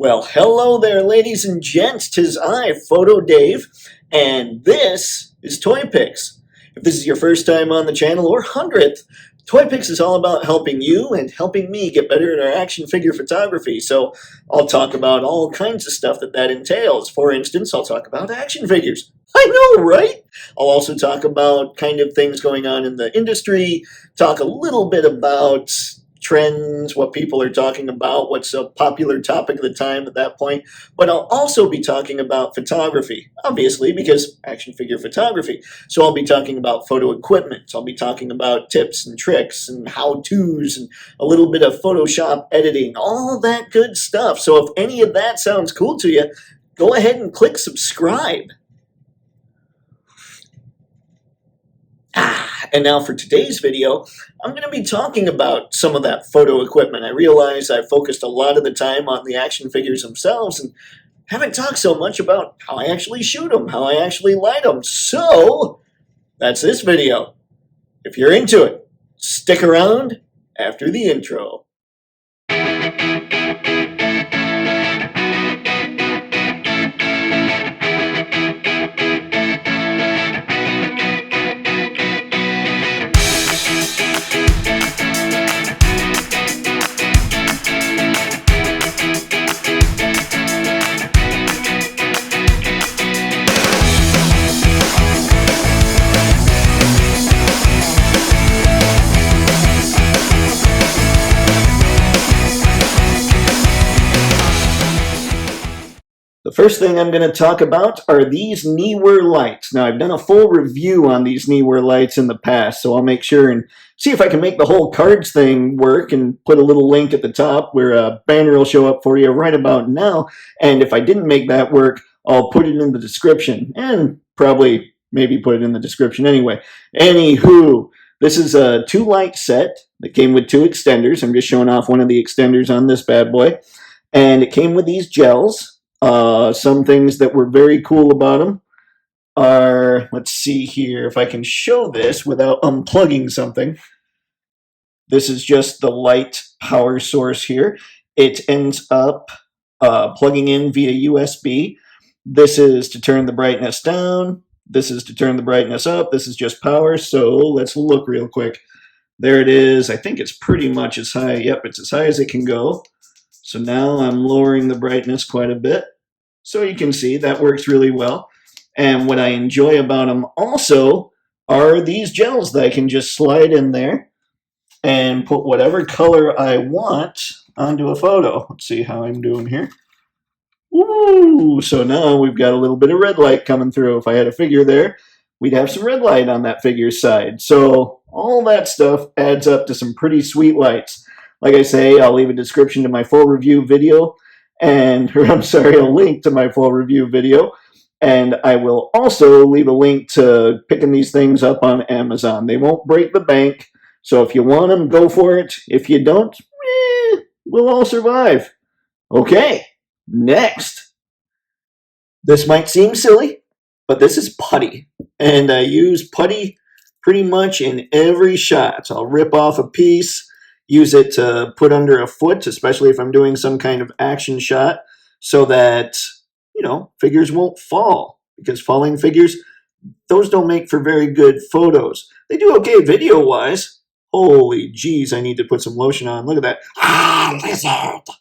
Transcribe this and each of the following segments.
Well, hello there, ladies and gents. 'Tis I, Photo Dave, and this is Toypixx. If this is your first time on the channel or 100th, Toypixx is all about helping you and helping me get better at our action figure photography. So I'll talk about all kinds of stuff that entails. For instance, I'll talk about action figures. I know, right? I'll also talk about kind of things going on in the industry, talk a little bit about trends, what people are talking about, what's a popular topic of the time at that point. But I'll also be talking about photography, obviously, because action figure photography. So I'll be talking about photo equipment. I'll be talking about tips and tricks and how-tos and a little bit of Photoshop editing, all that good stuff. So if any of that sounds cool to you, go ahead and click subscribe. And now for today's video, I'm going to be talking about some of that photo equipment. I realize I focused a lot of the time on the action figures themselves and haven't talked so much about how I actually shoot them, how I actually light them. So that's this video. If you're into it, stick around after the intro. The first thing I'm going to talk about are these Neewer lights. Now, I've done a full review on these Neewer lights in the past, so I'll make sure and see if I can make the whole cards thing work and put a little link at the top where a banner will show up for you right about now. And if I didn't make that work, I'll put it in the description and probably maybe put it in the description anyway. Anywho, this is a 2-light set that came with 2 extenders. I'm just showing off one of the extenders on this bad boy. And it came with these gels. Some things that were very cool about them are, let's see here, if I can show this without unplugging something. This is just the light power source here. It ends up plugging in via USB. This is to turn the brightness down. This is to turn the brightness up. This is just power. So let's look real quick. There it is. I think it's pretty much as high. Yep, it's as high as it can go. So now I'm lowering the brightness quite a bit. So you can see that works really well. And what I enjoy about them also are these gels that I can just slide in there and put whatever color I want onto a photo. Let's see how I'm doing here. Ooh, so now we've got a little bit of red light coming through. If I had a figure there, we'd have some red light on that figure's side. So all that stuff adds up to some pretty sweet lights. Like I say, I'll leave a description to my full review video, a link to my full review video, and I will also leave a link to picking these things up on Amazon. They won't break the bank, so if you want them, go for it. If you don't, we'll all survive. Okay, next. This might seem silly, but this is putty, and I use putty pretty much in every shot. I'll rip off a piece, use it to put under a foot, especially if I'm doing some kind of action shot, so that, figures won't fall. Because falling figures, those don't make for very good photos. They do okay video-wise. Holy jeez, I need to put some lotion on. Look at that. Ah, lizard!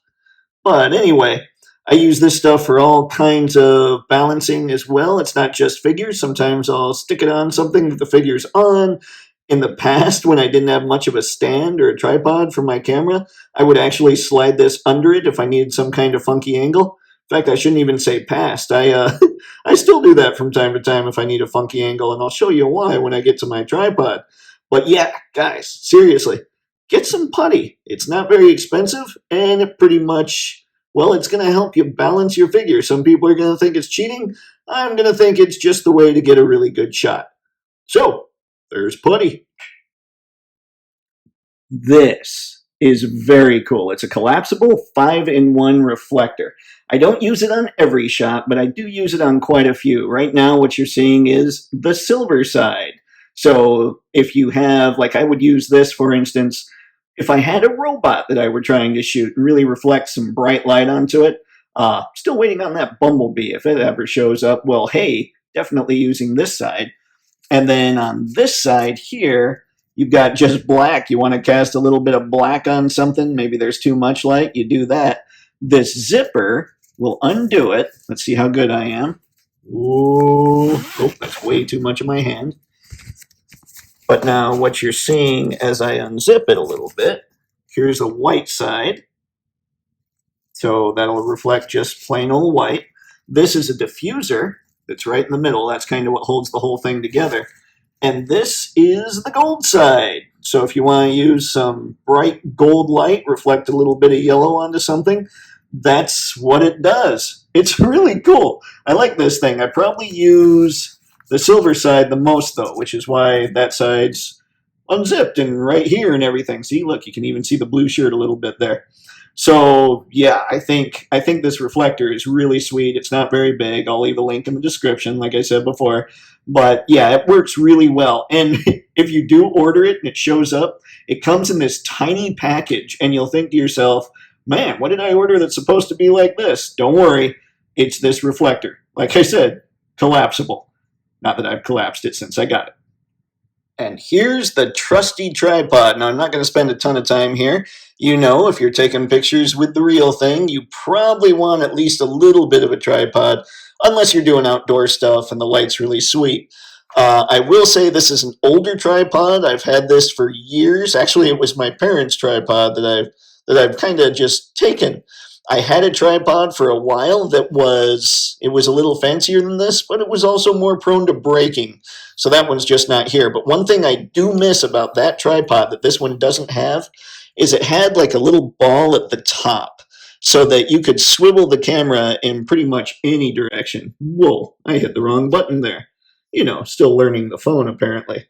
But anyway, I use this stuff for all kinds of balancing as well. It's not just figures. Sometimes I'll stick it on something that the figure's on. In the past, when I didn't have much of a stand or a tripod for my camera, I would actually slide this under it if I needed some kind of funky angle. In fact, I shouldn't even say past. I still do that from time to time if I need a funky angle, and I'll show you why when I get to my tripod. But yeah, guys, seriously, get some putty. It's not very expensive, and it pretty much, well, it's going to help you balance your figure. Some people are going to think it's cheating. I'm going to think it's just the way to get a really good shot. So, there's putty. This is very cool. It's a collapsible 5-in-1 reflector. I don't use it on every shot, but I do use it on quite a few. Right now, what you're seeing is the silver side. So if you have, like I would use this, for instance, if I had a robot that I were trying to shoot and really reflect some bright light onto it, Still waiting on that bumblebee. If it ever shows up, well, hey, definitely using this side. And then on this side here, you've got just black. You want to cast a little bit of black on something. Maybe there's too much light. You do that. This zipper will undo it. Let's see how good I am. Ooh, oh, that's way too much of my hand. But now what you're seeing as I unzip it a little bit, here's the white side. So that'll reflect just plain old white. This is a diffuser that's right in the middle. That's kind of what holds the whole thing together. And this is the gold side. So if you want to use some bright gold light, reflect a little bit of yellow onto something, that's what it does. It's really cool. I like this thing. I probably use the silver side the most, though, which is why that side's unzipped and right here and everything. See, look, you can even see the blue shirt a little bit there. So yeah, I think this reflector is really sweet. It's not very big. I'll leave a link in the description, like I said before. But yeah, it works really well. And if you do order it and it shows up, it comes in this tiny package, and you'll think to yourself, man, what did I order that's supposed to be like this? Don't worry, it's this reflector. Like I said, collapsible. Not that I've collapsed it since I got it. And here's the trusty tripod. Now, I'm not going to spend a ton of time here. You know, if you're taking pictures with the real thing, you probably want at least a little bit of a tripod, unless you're doing outdoor stuff and the light's really sweet. I will say this is an older tripod. I've had this for years. Actually, it was my parents' tripod that I've kind of just taken. I had a tripod for a while that was a little fancier than this, but it was also more prone to breaking. So that one's just not here. But one thing I do miss about that tripod that this one doesn't have is it had like a little ball at the top so that you could swivel the camera in pretty much any direction. Whoa, I hit the wrong button there. You know, still learning the phone apparently.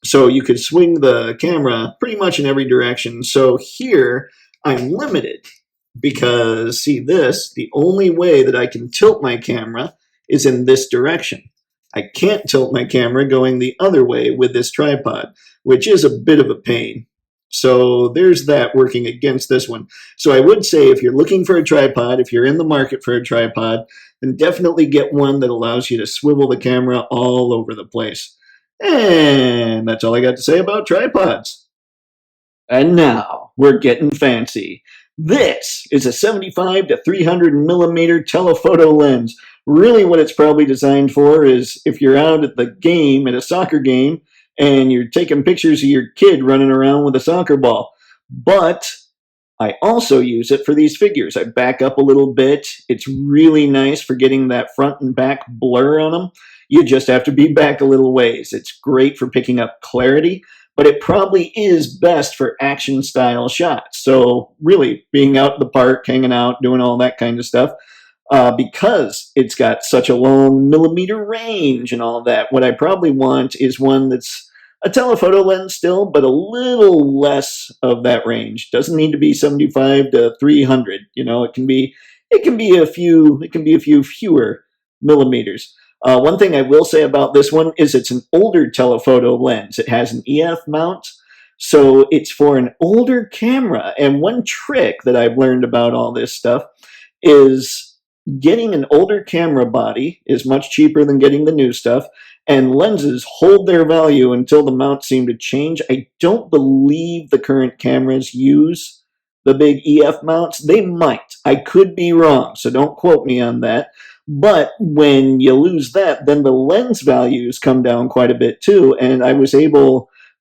So you could swing the camera pretty much in every direction. So here I'm limited because, see this, the only way that I can tilt my camera is in this direction. I can't tilt my camera going the other way with this tripod, which is a bit of a pain. So there's that working against this one. So I would say if you're looking for a tripod, if you're in the market for a tripod, then definitely get one that allows you to swivel the camera all over the place. And that's all I got to say about tripods. And now we're getting fancy. This is a 75 to 300 millimeter telephoto lens. Really what it's probably designed for is if you're out at the game, at a soccer game, and you're taking pictures of your kid running around with a soccer ball. But I also use it for these figures. I back up a little bit. It's really nice for getting that front and back blur on them. You just have to be back a little ways. It's great for picking up clarity, but it probably is best for action style shots. So really being out in the park, hanging out, doing all that kind of stuff, because it's got such a long millimeter range and all that, what I probably want is one that's a telephoto lens still, but a little less of that range. Doesn't need to be 75 to 300. You know, it can be a few fewer millimeters. One thing I will say about this one is it's an older telephoto lens. It has an EF mount, so it's for an older camera. And one trick that I've learned about all this stuff is getting an older camera body is much cheaper than getting the new stuff, and lenses hold their value until the mounts seem to change. I don't believe the current cameras use the big EF mounts. They might. I could be wrong, so don't quote me on that. But when you lose that, then the lens values come down quite a bit too. And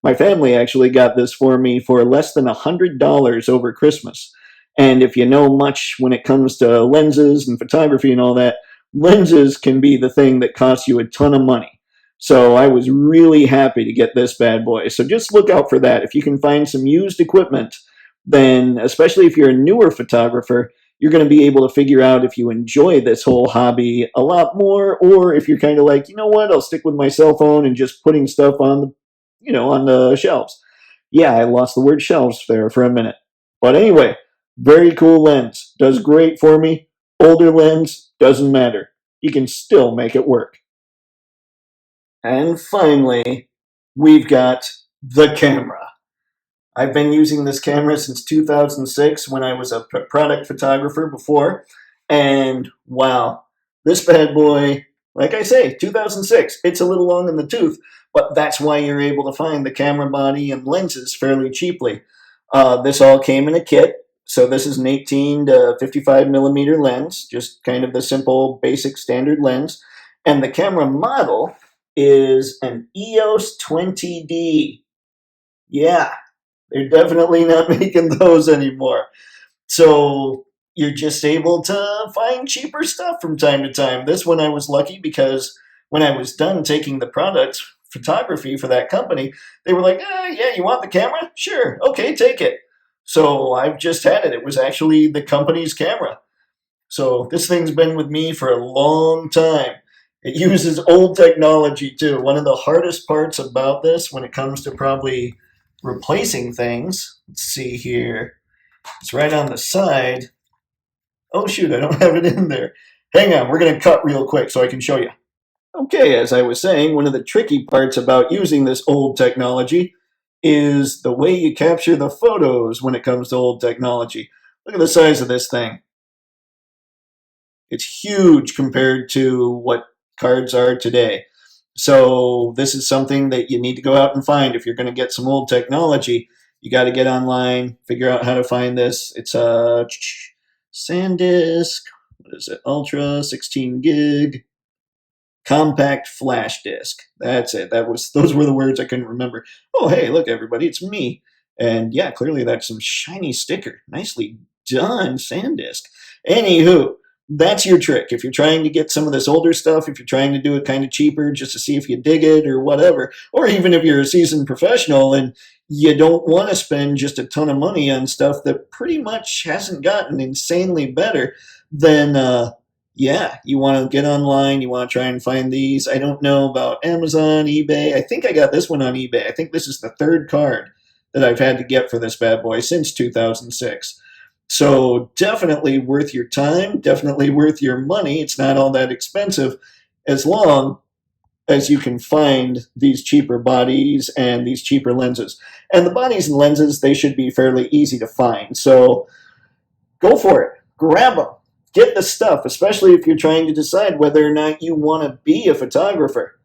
my family actually got this for me for less than $100 over Christmas. And if you know much when it comes to lenses and photography and all that, lenses can be the thing that costs you a ton of money. So I was really happy to get this bad boy. So just look out for that. If you can find some used equipment, then especially if you're a newer photographer, you're going to be able to figure out if you enjoy this whole hobby a lot more, or if you're kind of like, you know what, I'll stick with my cell phone and just putting stuff on the shelves. Yeah, I lost the word shelves there for a minute. But anyway, very cool lens. Does great for me. Older lens, doesn't matter. You can still make it work. And finally, we've got the camera. I've been using this camera since 2006 when I was a product photographer before, And wow, this bad boy, like I say, 2006, it's a little long in the tooth, but that's why you're able to find the camera body and lenses fairly cheaply. This all came in a kit. So this is an 18 to 55 millimeter lens, just kind of the simple basic standard lens. And the camera model is an EOS 20D. Yeah, they're definitely not making those anymore. So you're just able to find cheaper stuff from time to time. This one I was lucky because when I was done taking the product photography for that company, they were like, yeah, you want the camera? Sure, okay, take it. So I've just had it. It was actually the company's camera. So this thing's been with me for a long time. It uses old technology too. One of the hardest parts about this when it comes to probably replacing things, let's see here. It's right on the side. Oh shoot, I don't have it in there. Hang on, we're going to cut real quick so I can show you. Okay, as I was saying, one of the tricky parts about using this old technology is the way you capture the photos when it comes to old technology. Look at the size of this thing. It's huge compared to what cards are today. So this is something that you need to go out and find if you're going to get some old technology. You got to get online, figure out how to find this. It's a SanDisk. What is it? Ultra 16 gig compact flash disk. That's it. Those were the words I couldn't remember. Oh hey, look everybody, it's me. And yeah, clearly that's some shiny sticker. Nicely done, SanDisk. Anywho, that's your trick. If you're trying to get some of this older stuff, if you're trying to do it kind of cheaper just to see if you dig it or whatever, or even if you're a seasoned professional and you don't want to spend just a ton of money on stuff that pretty much hasn't gotten insanely better, then yeah, you want to get online, you want to try and find these. I don't know about Amazon, eBay. I think I got this one on eBay. I think this is the third card that I've had to get for this bad boy since 2006. So definitely worth your time, definitely worth your money. It's not all that expensive as long as you can find these cheaper bodies and these cheaper lenses. And the bodies and lenses, they should be fairly easy to find. So go for it. Grab them. Get the stuff, especially if you're trying to decide whether or not you want to be a photographer.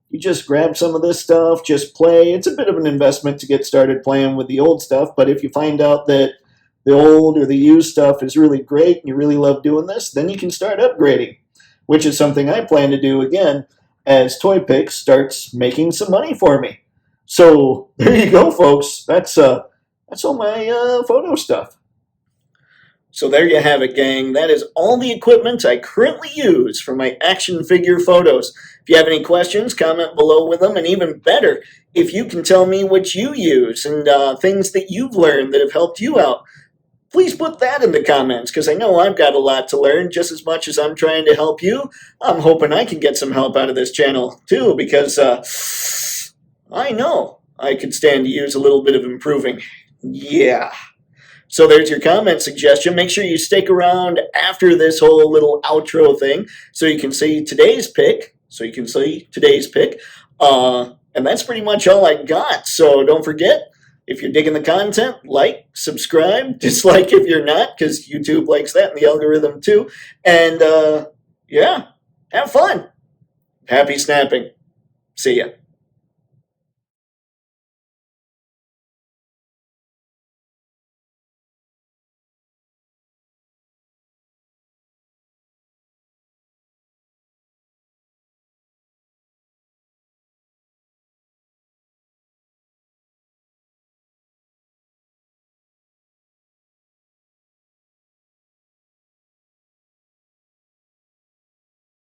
You just grab some of this stuff, just play. It's a bit of an investment to get started playing with the old stuff, but if you find out that the old or the used stuff is really great and you really love doing this, then you can start upgrading, which is something I plan to do again as Toypixx starts making some money for me. So there you go, folks. That's all my photo stuff. So there you have it, gang. That is all the equipment I currently use for my action figure photos. If you have any questions, comment below with them, and even better, if you can tell me what you use and things that you've learned that have helped you out, please put that in the comments, because I know I've got a lot to learn just as much as I'm trying to help you. I'm hoping I can get some help out of this channel, too, because I know I could stand to use a little bit of improving. Yeah. So there's your comment suggestion. Make sure you stick around after this whole little outro thing so you can see today's pick. And that's pretty much all I got. So don't forget, if you're digging the content, like, subscribe, dislike if you're not, because YouTube likes that and the algorithm too. And yeah, have fun. Happy snapping. See ya.